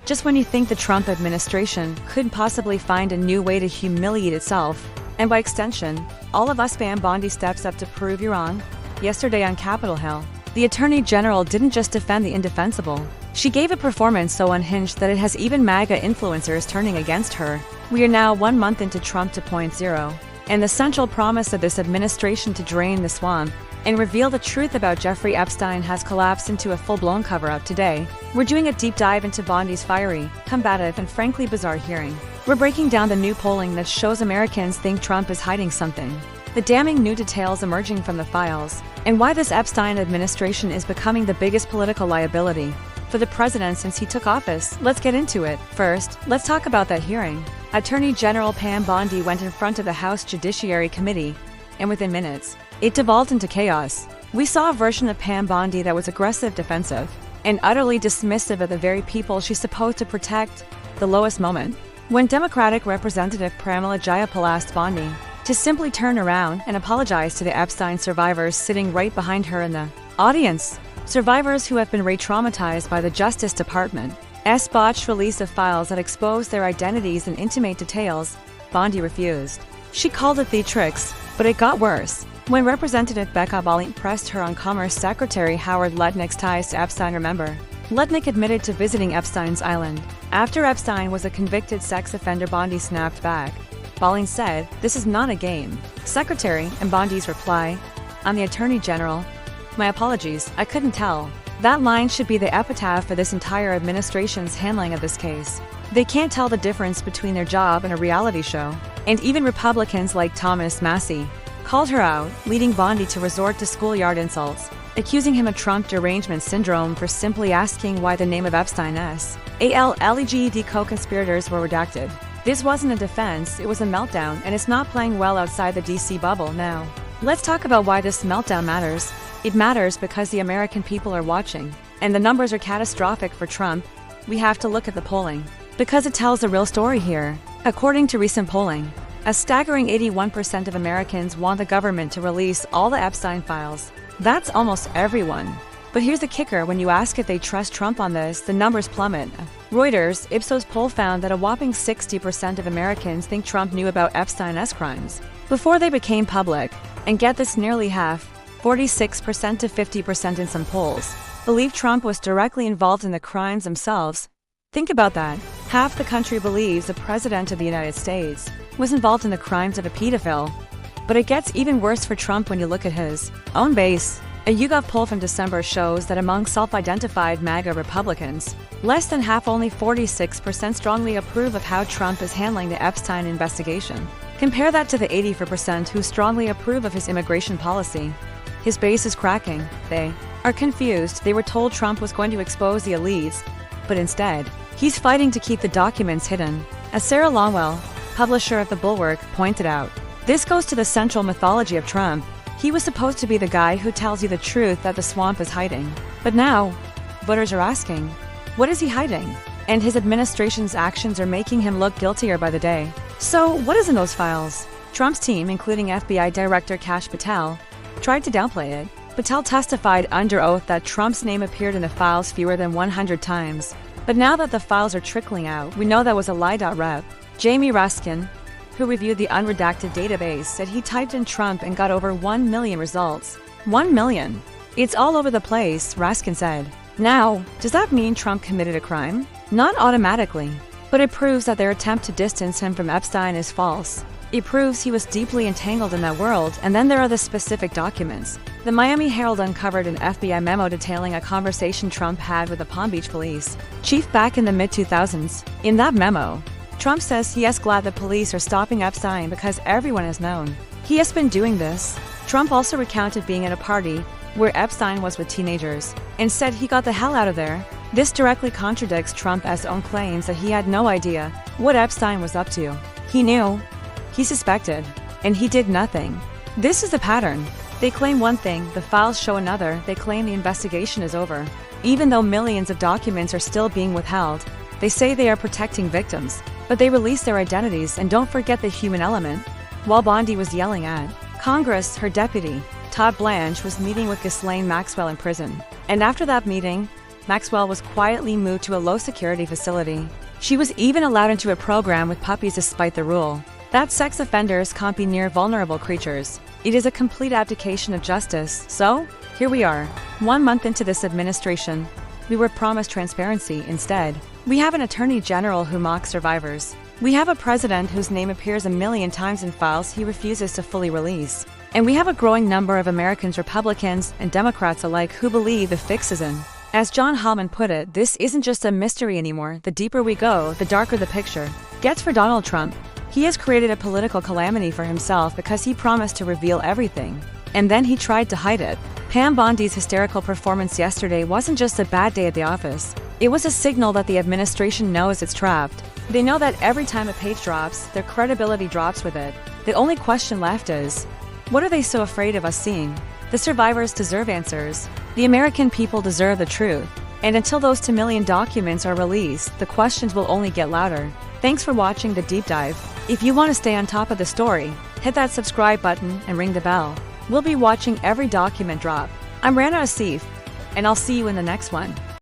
Just when you think the Trump administration could possibly find a new way to humiliate itself, and by extension, all of us, Pam Bondi steps up to prove you wrong. Yesterday on Capitol Hill, the Attorney General didn't just defend the indefensible. She gave a performance so unhinged that it has even MAGA influencers turning against her. We are now 1 month into Trump 2.0, and the central promise of this administration to drain the swamp and reveal the truth about Jeffrey Epstein has collapsed into a full-blown cover-up today. We're doing a deep dive into Bondi's fiery, combative, and frankly bizarre hearing. We're breaking down the new polling that shows Americans think Trump is hiding something, the damning new details emerging from the files, and why this Epstein administration is becoming the biggest political liability for the president since he took office. Let's get into it. First, let's talk about that hearing. Attorney General Pam Bondi went in front of the House Judiciary Committee, and within minutes, it devolved into chaos. We saw a version of Pam Bondi that was aggressive, defensive, and utterly dismissive of the very people she's supposed to protect. The lowest moment, when Democratic Representative Jayapal asked Bondi to simply turn around and apologize to the Epstein survivors sitting right behind her in the audience. Survivors who have been re-traumatized by the Justice Department's botched release of files that expose their identities in intimate details. Bondi refused. She called it theatrics, but it got worse. When Representative Balint pressed her on Commerce Secretary Howard Lutnick's ties to Epstein, remember, Lutnick admitted to visiting Epstein's island. After Epstein was a convicted sex offender, Bondi snapped back. Balint said, "This is not a game." Secretary, and Bondi's reply, "I'm the Attorney General. My apologies, I couldn't tell." That line should be the epitaph for this entire administration's handling of this case. They can't tell the difference between their job and a reality show. And even Republicans like Massie called her out, leading Bondi to resort to schoolyard insults, accusing him of Trump derangement syndrome for simply asking why the name of Epstein's alleged co-conspirators were redacted. This wasn't a defense, it was a meltdown, and it's not playing well outside the DC bubble now. Let's talk about why this meltdown matters. It matters because the American people are watching, and the numbers are catastrophic for Trump. We have to look at the polling, because it tells the real story here. According to recent polling, a staggering 81% of Americans want the government to release all the Epstein files. That's almost everyone. But here's the kicker: when you ask if they trust Trump on this, the numbers plummet. Reuters' Ipsos poll found that a whopping 60% of Americans think Trump knew about Epstein's crimes before they became public. And get this, nearly half, 46% to 50% in some polls, believe Trump was directly involved in the crimes themselves. Think about that. Half the country believes the President of the United States was involved in the crimes of a pedophile. But it gets even worse for Trump when you look at his own base. A YouGov poll from December shows that among self-identified MAGA Republicans, less than half, only 46%, strongly approve of how Trump is handling the Epstein investigation. Compare that to the 84% who strongly approve of his immigration policy. His base is cracking. They are confused. They were told Trump was going to expose the elites, but instead, he's fighting to keep the documents hidden. As Sarah Longwell, publisher of The Bulwark, pointed out, this goes to the central mythology of Trump. He was supposed to be the guy who tells you the truth that the swamp is hiding. But now, voters are asking, what is he hiding? And his administration's actions are making him look guiltier by the day. So, what is in those files? Trump's team, including FBI Director Kash Patel, tried to downplay it. Patel testified under oath that Trump's name appeared in the files fewer than 100 times. But now that the files are trickling out, we know that was a lie. Rep. Jamie Raskin, who reviewed the unredacted database, said he typed in Trump and got over 1 million results. 1 million! It's all over the place, Raskin said. Now, does that mean Trump committed a crime? Not automatically. But it proves that their attempt to distance him from Epstein is false. It proves he was deeply entangled in that world. And then there are the specific documents. The Miami Herald uncovered an FBI memo detailing a conversation Trump had with the Palm Beach police chief back in the mid-2000s. In that memo, Trump says he is glad the police are stopping Epstein because everyone has known he has been doing this. Trump also recounted being at a party where Epstein was with teenagers and said he got the hell out of there. This directly contradicts Trump's own claims that he had no idea what Epstein was up to. He knew, he suspected, and he did nothing. This is the pattern. They claim one thing, the files show another. They claim the investigation is over. Even though millions of documents are still being withheld, they say they are protecting victims, but they release their identities and don't forget the human element. While Bondi was yelling at Congress, her deputy, Todd Blanche, was meeting with Ghislaine Maxwell in prison. And after that meeting, Maxwell was quietly moved to a low-security facility. She was even allowed into a program with puppies despite the rule that sex offenders can't be near vulnerable creatures. It is a complete abdication of justice. So, here we are, 1 month into this administration. We were promised transparency instead. We have an attorney general who mocks survivors. We have a president whose name appears a million times in files he refuses to fully release. And we have a growing number of Americans, Republicans and Democrats alike, who believe the fix is in. As John Hallman put it, this isn't just a mystery anymore. The deeper we go, the darker the picture gets for Donald Trump. He has created a political calamity for himself because he promised to reveal everything, and then he tried to hide it. Pam Bondi's hysterical performance yesterday wasn't just a bad day at the office. It was a signal that the administration knows it's trapped. They know that every time a page drops, their credibility drops with it. The only question left is, what are they so afraid of us seeing? The survivors deserve answers. The American people deserve the truth. And until those 2 million documents are released, the questions will only get louder. Thanks for watching the deep dive. If you want to stay on top of the story, hit that subscribe button and ring the bell. We'll be watching every document drop. I'm Rana Asif, and I'll see you in the next one.